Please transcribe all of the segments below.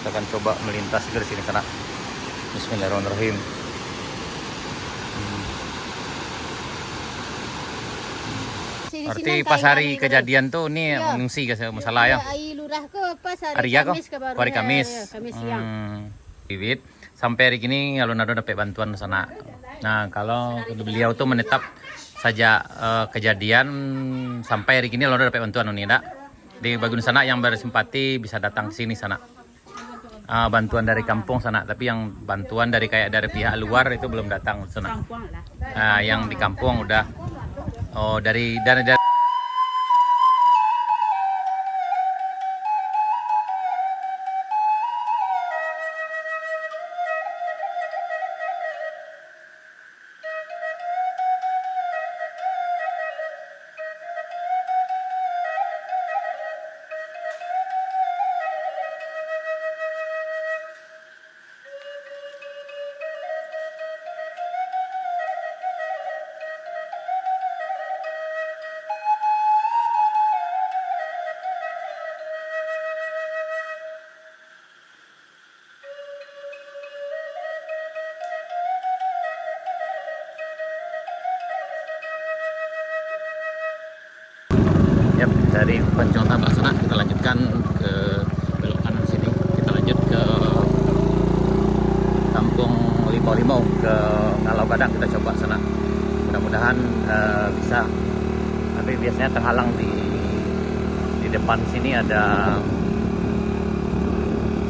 Kita akan coba melintas ke sini sana. Bismillahirrahmanirrahim. Berarti pas hari kejadian tuh ini mengungsi ke masalah ya? Lurah ke pas hari Kamis ke baru hari Kamis. Kamis siang. Bibit sampai hari ini alun-alun dapat bantuan sana. Nah kalau beliau tuh menetap saja kejadian sampai hari ini alun-alun dapat bantuan nih, enggak? Di bagian sana yang bersimpati bisa datang ke sini sana. Bantuan dari kampung sana, tapi yang bantuan dari pihak luar itu belum datang sana. Yang di kampung udah dari dari Pancong Tambak sana kita lanjutkan ke belok kanan sini, kita lanjut ke Kampung Limau ke Ngalau Badang, kita coba sana. Mudah-mudahan bisa, tapi biasanya terhalang di depan sini ada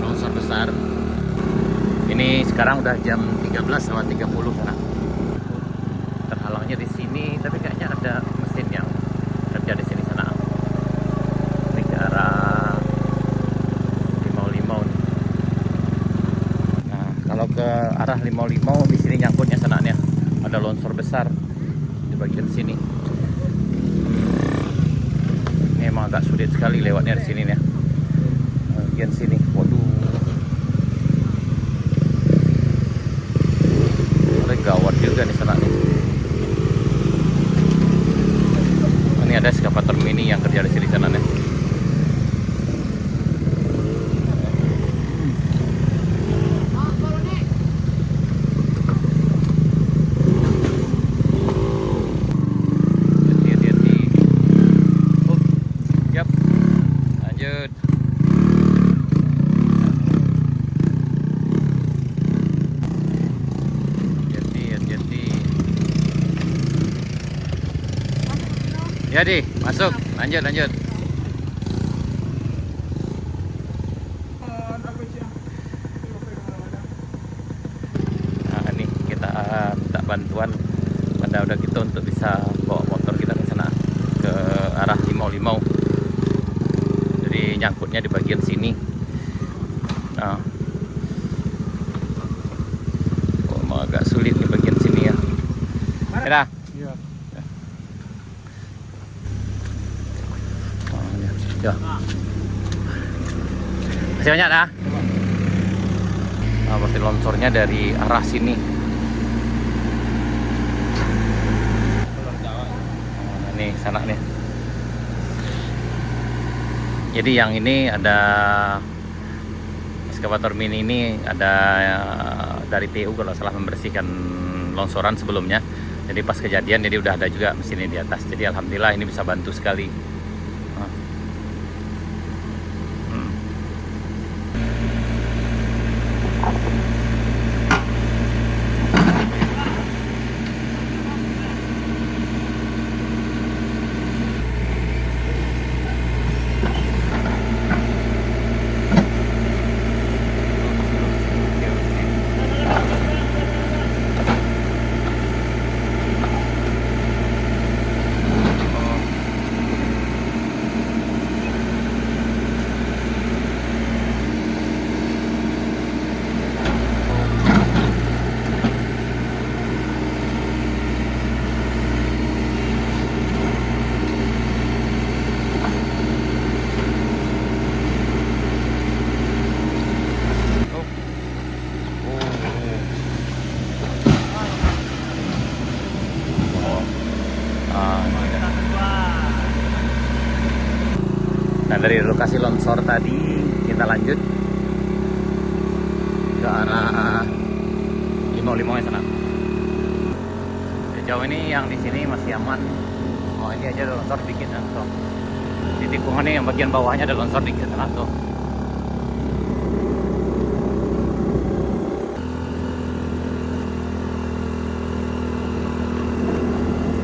longsor besar. Ini sekarang udah jam 13:30 sana. Terhalangnya di sini, tapi kayaknya ada mesin yang kerja di sini sana. Ini ke arah Limau. Nah, kalau ke arah Limau di sini nyangkutnya sana nih. Ada longsor besar di bagian sini. Ini emang agak sulit sekali lewatnya di sini nih. Bagian sini, waduh. Gawat juga nih sana nih. Ini ada eskavator mini yang kerja di sini sana nih. Hati-hati. Yap. Lanjut. Ya di, masuk, lanjut. Nah ini kita minta bantuan pada udah kita untuk bisa bawa motor kita ke sana, ke arah Limau. Jadi nyangkutnya di bagian sini. Nah, agak sulit di bagian sini ya. Ada. Ya. Masih banyak dah. Pasti longsornya dari arah sini. Ini sana nih. Jadi yang ini ada eskavator mini ini ada dari TU kalau salah membersihkan longsoran sebelumnya. Jadi pas kejadian jadi udah ada juga mesinnya di atas. Jadi alhamdulillah ini bisa bantu sekali. Nah dari lokasi longsor tadi kita lanjut arah Limau-Limaunya sana. Sejauh ini yang di sini masih aman. Oh, ini aja ada longsor dikit ya, tuh. Di tikungan ini yang bagian bawahnya ada longsor dikit sana tuh.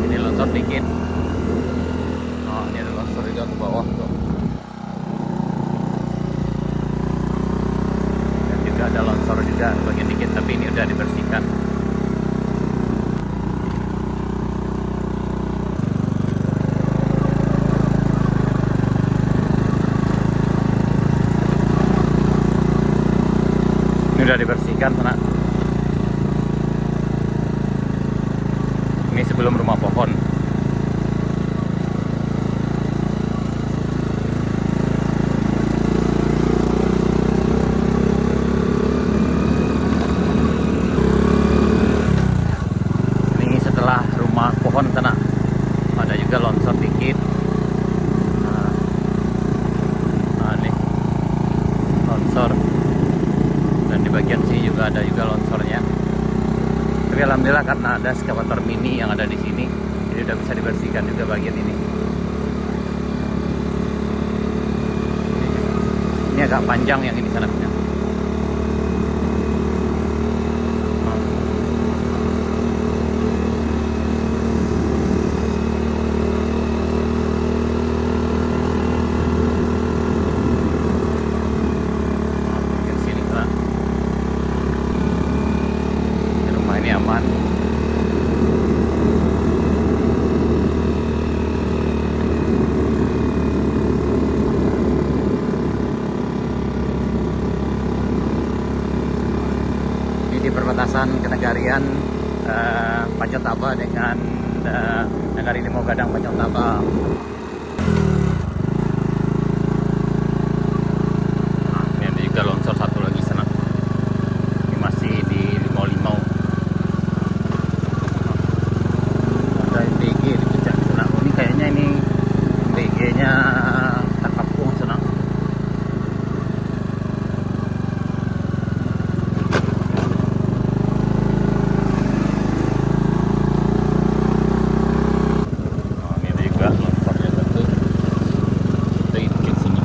Ini longsor dikit. Oh, ini ada longsor juga ke bawah tuh. Dan juga ada longsor juga bagian dikit, tapi ini udah dibersihkan. Udah dibersihkan sana. Ini sebelum rumah pohon. Ini setelah rumah pohon sana. Ada juga longsor dikit. Nah, ini longsor. Dan di bagian sini juga ada juga longsornya. Tapi alhamdulillah karena ada eskavator mini yang ada di sini, jadi udah bisa dibersihkan juga bagian ini. Ini agak panjang yang ini sana. Ini aman. Ini di perbatasan Kenegarian Pancontaba dengan Negari Limau Gadang Pancontaba. Nah, ini ada juga longsor satu lagi sana. Ini masih di Limau-Limau. Kayaknya ini BG-nya Takapung sana. Oh, ini juga longsornya satu. Kita ikut sini.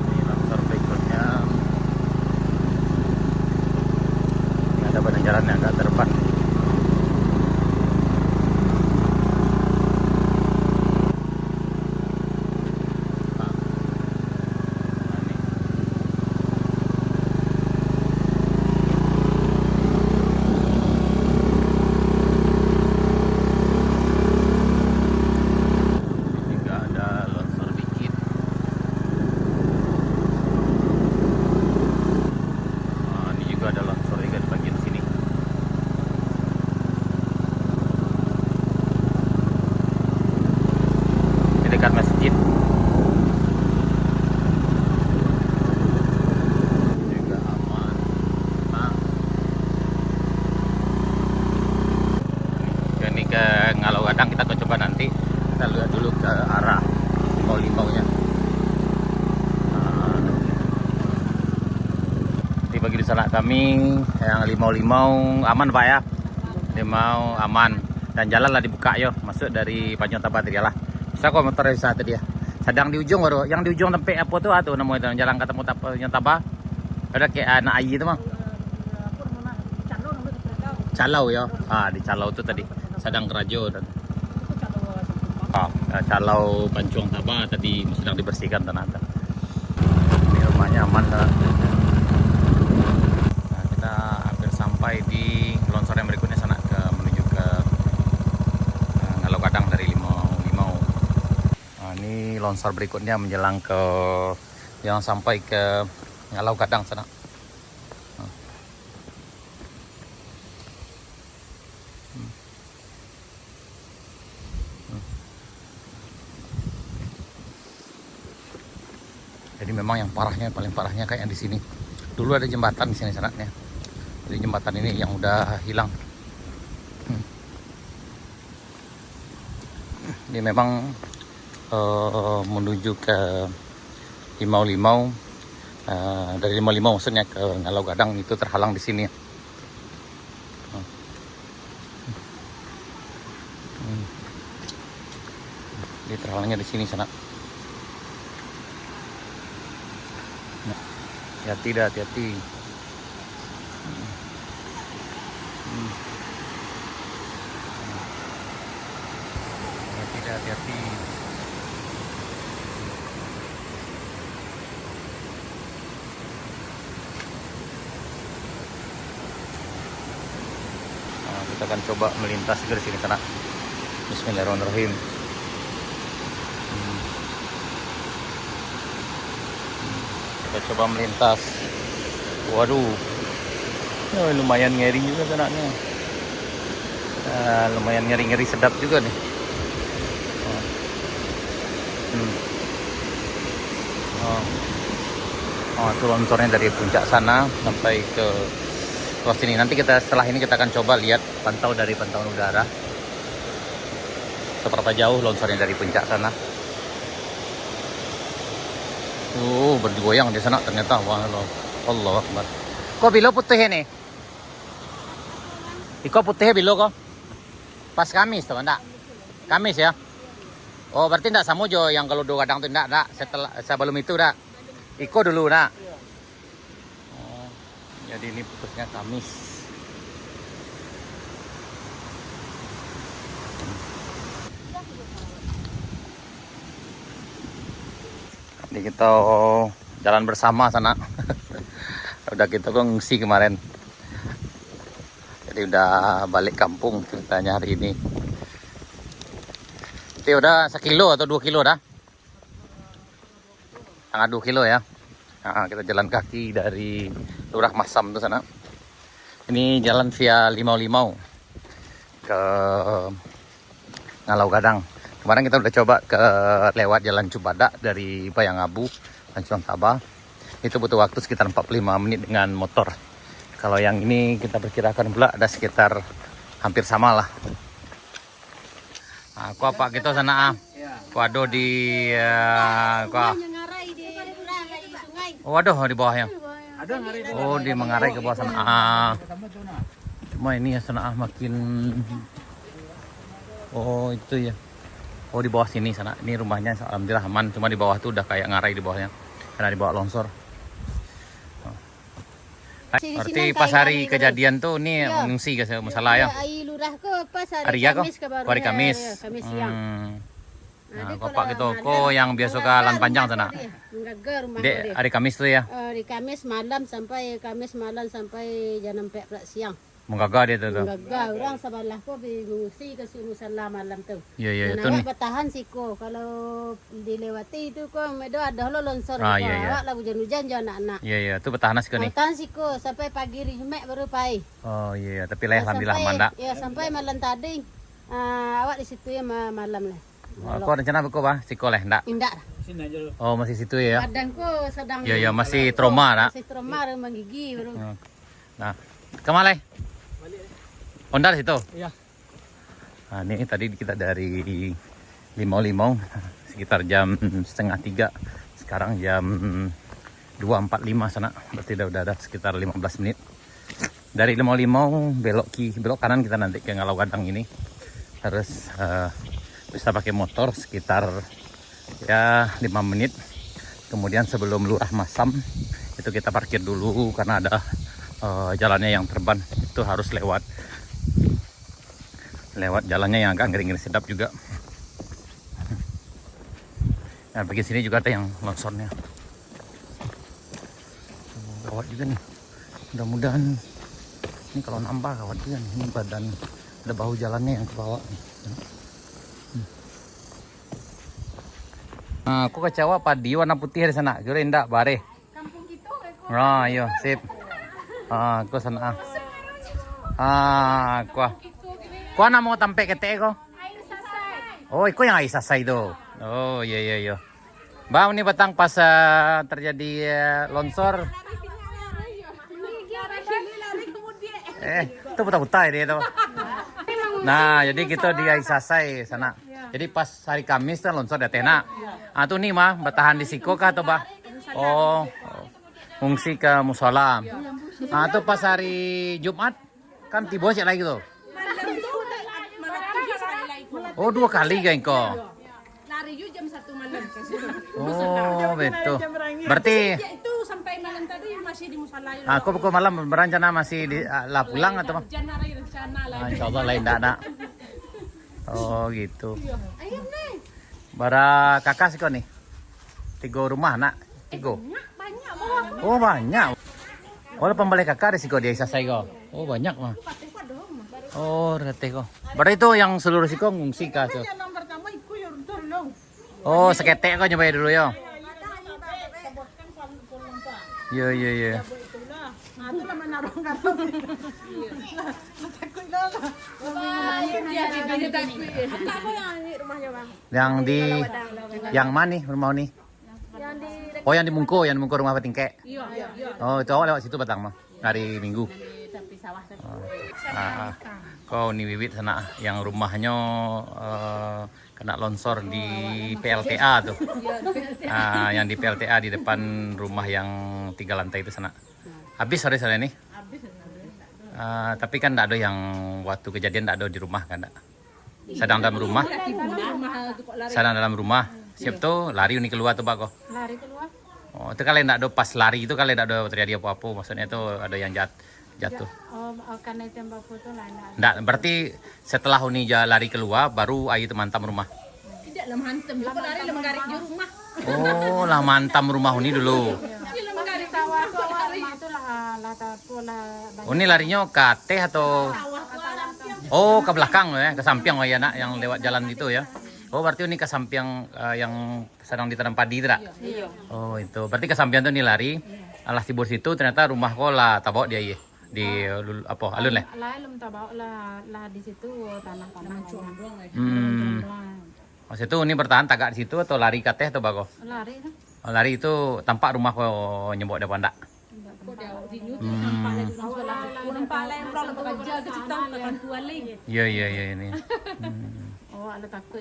Ini longsor berikutnya. Ini ada badan jalan yang agak terdepan. Dekat masjid juga aman. Nah, ini ke Ngalau Gadang kita coba nanti. Kita lihat dulu ke arah Limau-Limaunya. Di bagi di sana kami yang Limau-Limau aman Pak ya. Limau aman dan jalan lah dibuka yo masuk dari Pancontaba tadi lah. Saya kok motor dari saat tadi ya. Sedang di ujung baru. Yang di ujung sampai apa tuh atau namanya jalan ketemu Pancontaba. Ada kayak anak ayi itu mah. Calau ya. Ah di Calau tuh tadi. Sedang Kerajo dan Calau Pancontaba tadi sedang dibersihkan ternyata. Ini rumahnya aman lah. Nah, kita hampir sampai di longsor yang berikutnya sana menuju ke Ngalau Gadang dari Limau. Ini longsor berikutnya menjelang ke yang sampai ke Ngalau Gadang sana. Jadi memang yang parahnya, paling parahnya kayak yang di sini. Dulu ada jembatan di sini sanatnya. Jadi jembatan ini yang udah hilang. Ini memang menuju ke Limau-Limau. Dari Limau-Limau maksudnya ke Ngalau Gadang itu terhalang di sini. Dia terhalangnya di sini sana. Hati-hati dah, hati-hati. Hati-hati. Kita akan coba melintas ke sini sana. Bismillahirrahmanirrahim. Kita coba melintas. Waduh, lumayan ngeri juga sananya. Lumayan ngeri-ngeri sedap juga nih. Itu longsornya dari puncak sana sampai ke luas sini. Nanti setelah ini kita akan coba lihat dari pantauan udara seberapa jauh longsornya dari puncak sana. Bergoyang di sana ternyata. Wah, Allah Akbar. Kok bilo putih ini? Iko putih bilo kok? Pas Kamis teman tak? Kamis ya? Oh berarti enggak Samujo yang kalau dua kadang itu enggak. Sebelum itu enggak. Iko dulu enggak? Oh, jadi ini putusnya Kamis. Ini kita jalan bersama sana. Udah kita ngungsi kemarin. Jadi udah balik kampung ceritanya hari ini. Itu udah 1 kilo atau 2 kilo dah? Setengah 2 kilo ya. Nah, kita jalan kaki dari Lurah Masam tuh sana. Ini jalan via Limau-Limau ke Ngalau Gadang. Kemarin kita udah coba lewat jalan Cubada dari Bayangabu, Tanjung Tabah. Itu butuh waktu sekitar 45 menit dengan motor. Kalau yang ini kita perkirakan pula ada sekitar hampir sama lah. Nah, aku apa gitu sana waduh di waduh di bawahnya. Oh, di mengarai ke bawah sana. Cuma ini ya sana makin. Oh, itu ya. Oh, di bawah sini sana. Ini rumahnya alhamdulillah aman. Cuma di bawah tuh udah kayak ngarai di bawahnya. Karena di bawah longsor. Berarti pas hari kejadian tuh ini mengungsi ke masalah ya. Lurah ko pas Hari Kamis ke baru. Hari Kamis. Kamis siang. Nah, kopak gitu. Kok yang biasa ke lan panjang sana. Dek, hari Kamis tuh ya. Hari Kamis malam sampai jam 4 siang. Menggagah dia tuh. Menggagah orang sebelah ko mengungsi ke musala malam tuh. Iya itu nih. Bertahan sih ko kalau dilewati itu ko medo ada longsor. Iya. Awak lah hujan-hujan jangan anak-anak. Iya, itu bertahan sih nih. Bertahan sih ko sampai pagi Jumat baru pai. Oh iya, tapi lah alhamdulillah aman dak. Ya sampai malam tadi. Awak di situ ya malam lah. Kok rencana apa bah? Siko leh ndak? Indak. Oh, masih situ ya. Badanku sedang Iya, masih trauma nak. Masih trauma menggigi baru. Nah, kemana? Honda situ? Iya. Nah, ini tadi kita dari Limau-Limau sekitar jam 2:30. Sekarang jam 2:45 sana. Berarti udah ada sekitar 15 menit. Dari Limau-Limau belok kanan kita nanti ke Ngalau Gadang ini. Harus bisa pakai motor sekitar ya 5 menit. Kemudian sebelum Lurah Masam itu kita parkir dulu karena ada jalannya yang terban. Itu harus lewat jalannya yang agak ngeri-ngeri sedap juga. Nah, bagian sini juga ada yang longsornya. Kawat juga nih. Mudah-mudahan ini kalau nambah kawat juga nih. Ini badan ada bahu jalannya yang ke bawah. Nah, aku kecewa padi warna putih di sana. Kira indah bare. Kampung gitu Oh, iya, sip. Aku sana. Kuah na mau tampe kete ko? Oh, iko yang air sasai itu. Oh, iya. Bang, ini batang pas terjadi longsor. Itu buta-buta ini itu. Nah, jadi kita di air sasai sana. Jadi pas hari Kamis kan longsor di Atena. Tuh nih mah bertahan di Siko kah atau bah? Oh, fungsi ke musola. Nah, itu pas hari Jumat kan tiba sih lagi tuh. Oh, 2 kali kan kok. Lari juga jam 1 malam. Oh, betul. Berarti Ya itu sampai malam tadi masih di musala. aku pukul malam berencana masih lah pulang atau mah? Jangan rencana lah. Insya Allah lain tak ada. Oh gitu. Bara kakak sih kau nih? 3 rumah nak? 3. Banyak bawa. Oh banyak. Oh pembalik kakak di siko dia selesai kau. Oh banyak mah. Oh rete kau. Berarti itu yang seluruh siko ngungsi kah? So? Oh seketek kau nyobain dulu ya. Iya iya iya. Yang di yang mana nih rumah nih? Oh yang di Mungko rumah Patingke. Oh itu awal lewat situ Batang mah hari Minggu. Kau nih Wiwit sana yang rumahnya kena longsor di PLTA tuh. Yang di PLTA di depan rumah yang 3 lantai itu sana. Habis sore-sore nih. Tapi kan tidak ada yang waktu kejadian tidak ada di rumah kan? Sedang dalam rumah. Sedang dalam rumah. Siap tuh lari uni keluar tuh Pak kok. Lari keluar. Oh itu kalian tidak ada pas lari itu kalian tidak ada terjadi apa-apa. Maksudnya itu ada yang jatuh. Oh, karena tembak foto lah. Enggak, berarti setelah uni lari keluar baru ayu itu mantam rumah. Tidak lah mantem. Lari lah menggarik di rumah. Oh lah mantam rumah uni dulu. Dia menggarik sawah rumah itu lah pola. Oh, ini larinya ke teh atau? Oh ke belakang ya, ke samping oh ya nak yang lewat jalan itu ya. Oh berarti ini ke samping yang sedang ditanam padi tidak? Iya. Oh itu, berarti ke samping tuh nih lari. Alas tibur situ ternyata rumah kau lah tabok dia ya. Di apa alun lah? Lain tabak lah di situ tanah-tanah. Oh situ ini bertahan tagak di situ atau lari ke teh atau bago? Lari lah. Oh, lari itu tampak rumah kau nyebok depan tak? Iya iya iya ini. Oh ada takut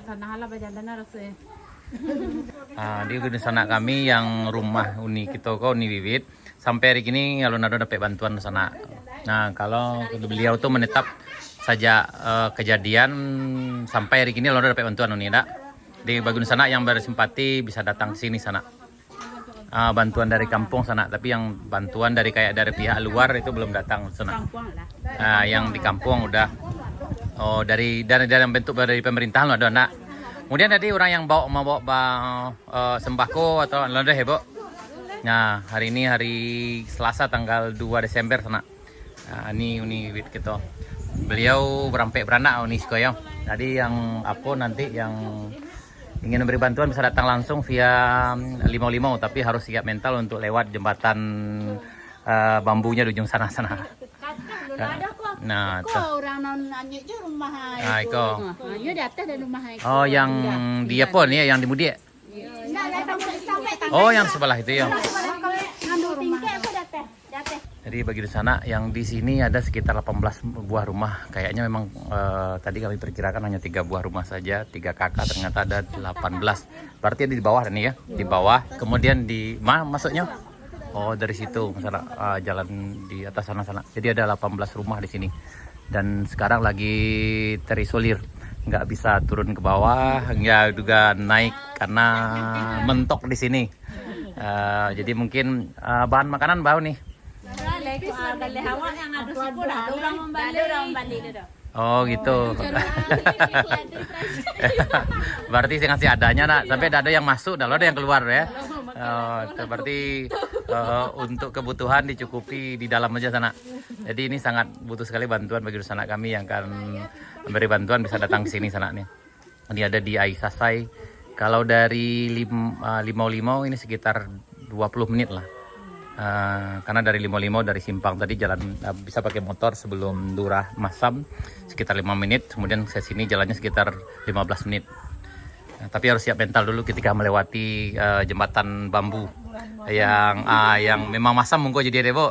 tanah lah berjalan harus. Di sana kami yang rumah uni kita kau uni Wiwit sampai hari ini alun-alun dapat bantuan sana. Nah kalau beliau tuh menetap saja kejadian sampai hari ini alun-alun dapat bantuan uni tak. Di bagian sana yang bersimpati bisa datang ke sini sana. Bantuan dari kampung sana, tapi yang bantuan dari kayak dari pihak luar itu belum datang sana. Yang di kampung udah dari bentuk dari pemerintahan loh ada nak. Kemudian tadi orang yang mau bawa sembako atau londeh ya, Bu. Nah, hari ini hari Selasa tanggal 2 Desember sana. Ini uni Wiwit kita. Beliau berampek beranak uni sekoyo. Jadi yang apa nanti yang ingin memberi bantuan bisa datang langsung via 55 tapi harus siap mental untuk lewat jembatan bambunya di ujung sana. Nah, orang nanya je rumah hai. Iko. Nanya di atas dan rumah hai. Oh, yang dia pun ya, yang di Mudi. Oh, yang sebelah itu ya. Jadi bagi di sana yang di sini ada sekitar 18 buah rumah. Kayaknya memang tadi kami perkirakan hanya 3 buah rumah saja, 3 kakak ternyata ada 18. Berarti ada di bawah nih ya, di bawah. Kemudian di masuknya? Oh dari situ masalah jalan di atas sana. Jadi ada 18 rumah di sini. Dan sekarang lagi terisolir, nggak bisa turun ke bawah, nggak juga naik karena mentok di sini. Jadi mungkin bahan makanan bau nih. Oh gitu. Berarti saya ngasih adanya nak, sampai ada yang masuk, ada yang keluar ya. Berarti untuk kebutuhan dicukupi di dalam aja sana. Jadi ini sangat butuh sekali bantuan bagi sanak kami yang akan memberi bantuan bisa datang ke sini sana nih. Ini ada di Aisasai. Kalau dari Limau ini sekitar 20 menit lah. Karena dari Limau dari Simpang tadi jalan bisa pakai motor sebelum Durah Masam sekitar 5 menit, kemudian ke sini jalannya sekitar 15 menit. Tapi harus siap mental dulu ketika melewati jembatan bambu yang memang Masam mungko jadi deh, Bu.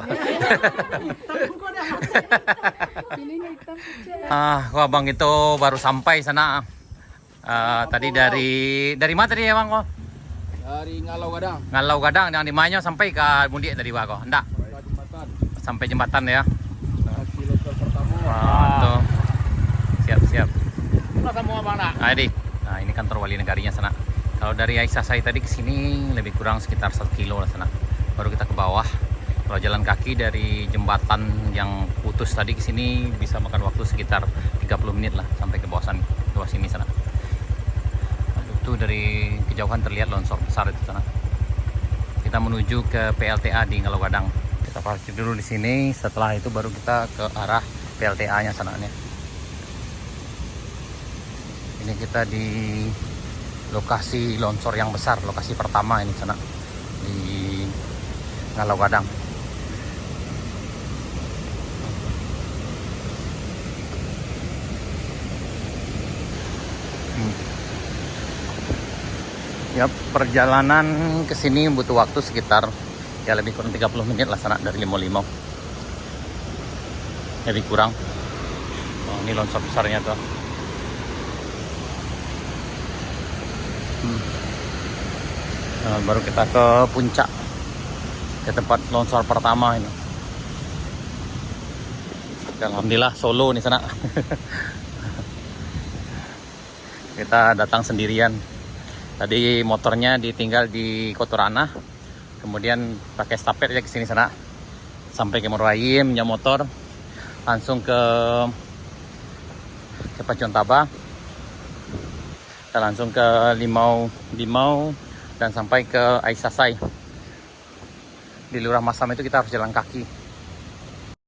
Abang itu baru sampai sana. Tadi dari mana tadi ya, Bang? Dari Ngalau Gadang. Ngalau Gadang yang di Manyo sampai ke Mundi tadi Pak kok. Enggak, Sampai jembatan. sampai jembatan ya. Lokasi longsor pertama. Wah, tuh. Siap. Mana semua Bang nak? Adik. Nah, ini kantor wali negarinya sana. Kalau dari Aisyah saya tadi ke sini lebih kurang sekitar 1 kilo lah sana. Baru kita ke bawah. Kalau jalan kaki dari jembatan yang putus tadi ke sini bisa makan waktu sekitar 30 menit lah sampai ke bawah sini sana. Aduh, tuh dari kejauhan terlihat longsor besar itu sana. Kita menuju ke PLTA di Ngalau Gadang. Kita parkir dulu di sini. Setelah itu baru kita ke arah PLTA-nya sana nih. Ini kita di lokasi longsor yang besar, lokasi pertama ini sana di Ngalau Gadang. Ya, perjalanan ke sini butuh waktu sekitar ya lebih kurang 30 menit lah sana dari Limo-Limo. Lebih kurang. Oh, ini longsor besarnya tuh. Nah, baru kita ke puncak, ke tempat longsor pertama ini. Alhamdulillah Solo nih sana. Kita datang sendirian. Tadi motornya ditinggal di Kotorana, kemudian pakai stafet aja ke sini sana, sampai ke Moroaim, minyak motor, langsung ke Pacontaba, kita langsung ke Limau, dan sampai ke Aisasai. Di Lurah Masam itu kita harus jalan kaki.